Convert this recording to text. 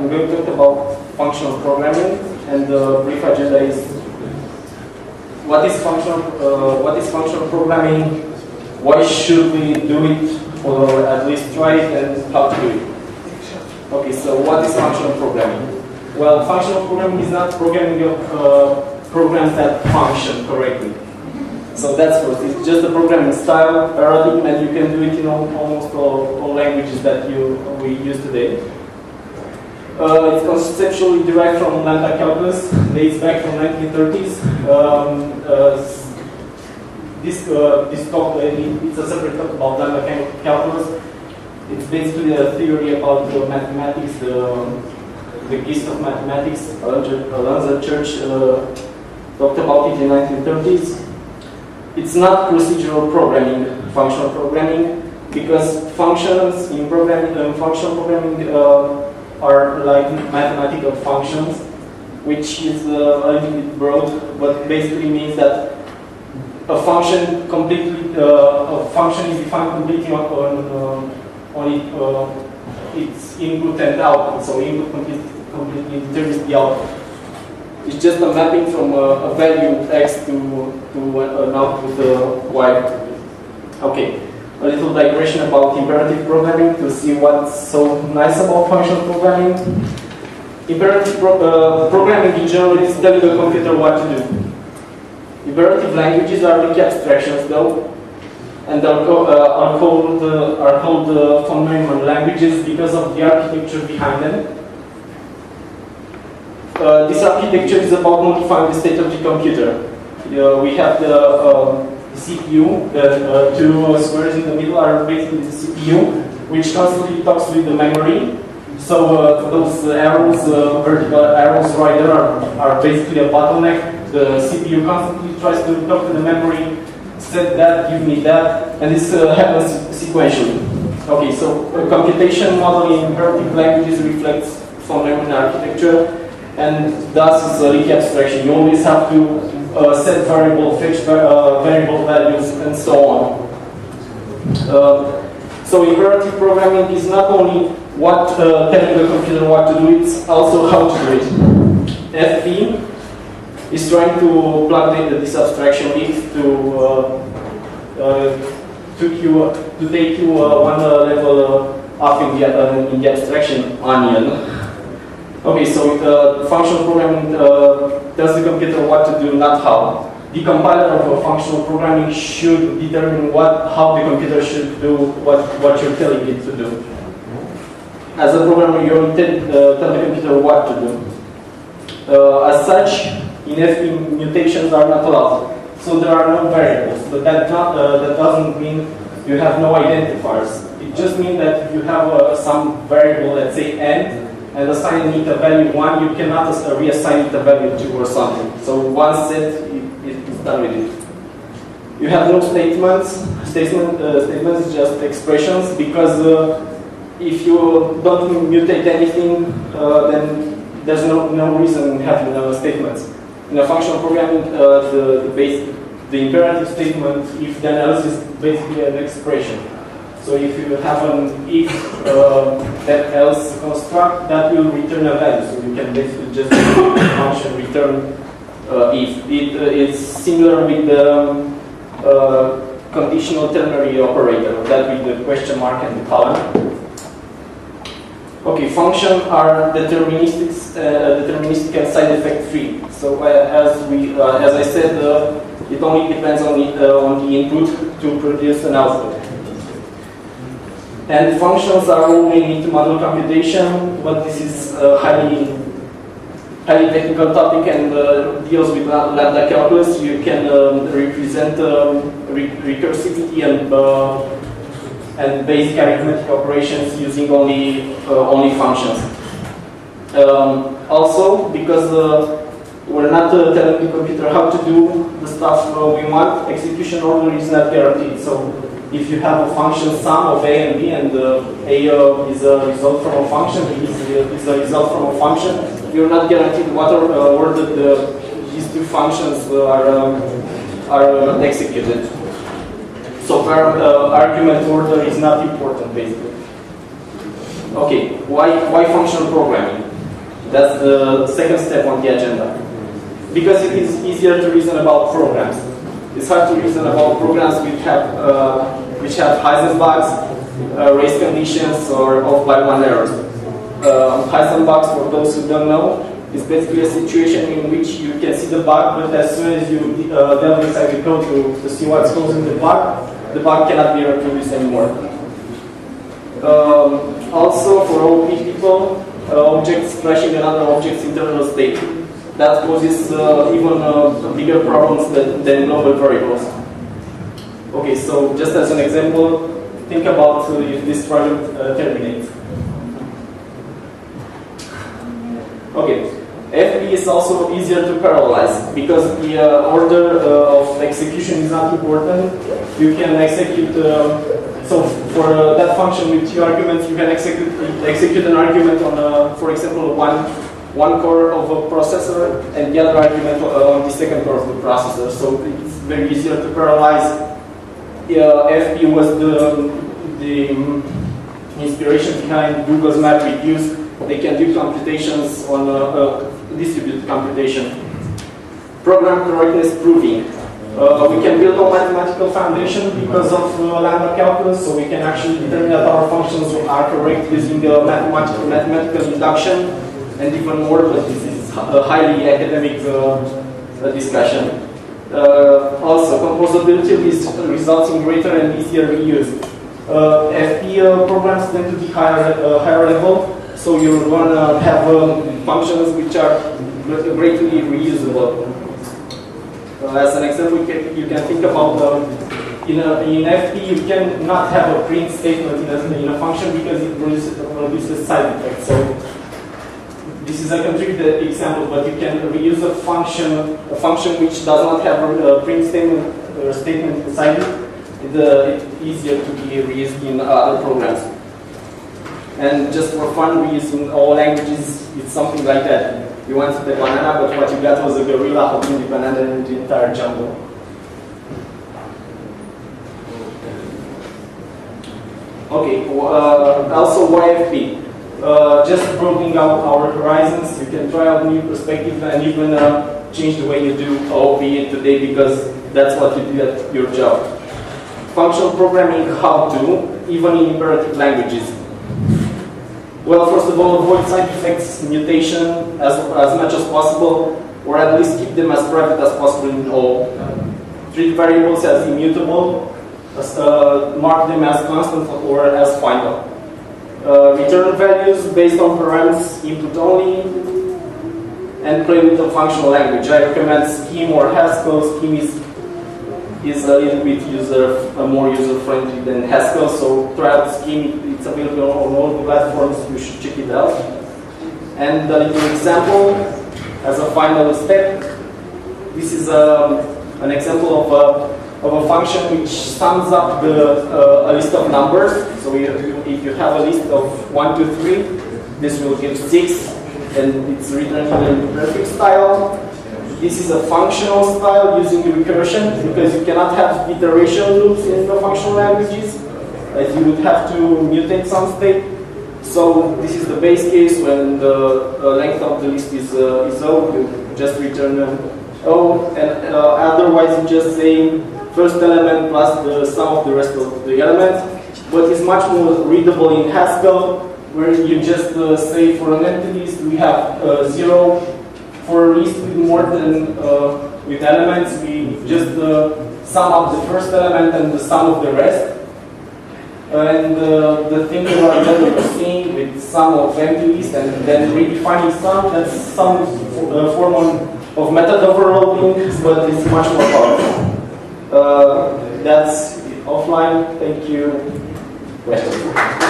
I'm going to talk about functional programming, and the brief agenda is what is functional programming, why should we do it, or at least try it, and how to do it. Okay, so what is functional programming? Well, functional programming is not programming of programs that function correctly. So that's first. It's just a programming style, paradigm, and you can do it in almost all languages that we use today. It's conceptually derived from lambda calculus, dates back from 1930s. This talk, it's a separate talk about lambda calculus. It's basically a theory about mathematics, the gist of mathematics. Alonzo Church talked about it in 1930s. It's not procedural programming, functional programming, because functions in functional programming are like mathematical functions, which is a little bit broad, but basically means that a function is defined completely on its input and output. So input completely determines the output. It's just a mapping from a value x to an output y. Okay, a little digression about imperative programming to see what's so nice about functional programming. Imperative programming in general is telling the computer what to do. Imperative languages are weak abstractions though, and are called von Neumann languages because of the architecture behind them. This architecture is about modifying the state of the computer. We have the CPU, the two squares in the middle are basically the CPU, which constantly talks with the memory. So those arrows, vertical arrows right there are basically a bottleneck. The CPU constantly tries to talk to the memory, set that, give me that, and this happens sequentially. Okay, so a computation model in imperative languages reflects von Neumann architecture, and thus is a leaky abstraction. You always have to set variable, fetch variable values, and so on. So imperative programming is not only telling the computer what to do, it's also how to do it. FP is trying to plug this abstraction leak to take you one level up in the abstraction onion. Okay, so functional programming tells the computer what to do, not how. The compiler of functional programming should determine how the computer should do what you're telling it to do. As a programmer, you only tell the computer what to do. As such, in FP, mutations are not allowed. So there are no variables, but that doesn't mean you have no identifiers. It just means that you have some variable, let's say n, and assign it a value 1, you cannot reassign it a value 2 or something. So once set, it's done with it. You have no statements. Statements just expressions, because if you don't mutate anything, then there's no reason in having statements. In a functional programming, the imperative statement, if then else, is basically an expression. So if you have an if then else construct, that will return a value. So you can basically just function return if. It's similar with the conditional ternary operator, that with the question mark and the colon. Okay, functions are deterministic and side effect free. So as I said, it only depends on the input to produce an output. And functions are all mainly to model computation, but this is a highly technical topic and deals with lambda calculus. You can represent recursivity and basic arithmetic operations using only functions. Also, because we're not telling the computer how to do the stuff we want, execution order is not guaranteed. So if you have a function sum of a and b, and a is a result from a function, b is a result from a function, you're not guaranteed what order these two functions are executed. So argument order is not important, basically. Okay, why functional programming? That's the second step on the agenda. Because it is easier to reason about programs. It's hard to reason about programs which have Heisenberg's, race conditions, or off-by-one errors. Heisenberg's, for those who don't know, is basically a situation in which you can see the bug, but as soon as you delve inside the code to see what's causing the bug cannot be reproduced anymore. Also, for OP people, objects crashing another object's internal state. That causes even bigger problems than global variables. Okay, so just as an example, think about if this project terminates. Okay, FP is also easier to parallelize because the order of execution is not important. You can execute, so for that function with two arguments, you can execute an argument on, for example, one core of a processor and the other argument on the second core of the processor. So it's very easier to parallelize. FP was the inspiration behind Google's MapReduce. They can do computations on distributed computation. Program correctness proving. We can build a mathematical foundation because of lambda calculus, so we can actually determine that our functions are correct using mathematical induction and even more, but this is a highly academic discussion. Also, composability results in greater and easier reuse. FP programs tend to be higher level, so you're going to have functions which are greatly reusable. As an example, you can think about in FP you cannot have a print statement in a function because it produces side effects. So this is a contributed example, but you can reuse a function which does not have a print statement inside it. It's easier to be reused in other programs. And just for fun, we use in all languages, it's something like that. You wanted the banana, but what you got was a gorilla holding the banana in the entire jungle. Okay, also YFP. Just broadening out our horizons, you can try out new perspectives and even change the way you do OP today because that's what you do at your job. Functional programming, how to, even in imperative languages. Well, first of all, avoid side effects, mutation as much as possible, or at least keep them as private as possible in all. Treat variables as immutable, mark them as constant or as final. Return values based on parameters input only, and play with the functional language. I recommend Scheme or Haskell. Scheme is a little bit more user-friendly than Haskell, so try out Scheme. It's available on all the platforms. You should check it out. And a little example as a final step. This is an example of a function which sums up a list of numbers. So if you have a list of 1, 2, 3, this will give 6, and it's written in the prefix style. This is a functional style using recursion because you cannot have iteration loops in the functional languages, as you would have to mutate some state. So this is the base case when the length of the list is O, you just return O, and otherwise you just say first element plus the sum of the rest of the elements. But it's much more readable in Haskell, where you just say for an empty list we have 0. For a list with more than with elements, we just sum up the first element and the sum of the rest. And the thing we're seeing with sum of empty list and then redefining sum, that's some form of method overloading, but it's much more powerful. That's offline. Thank you. Questions?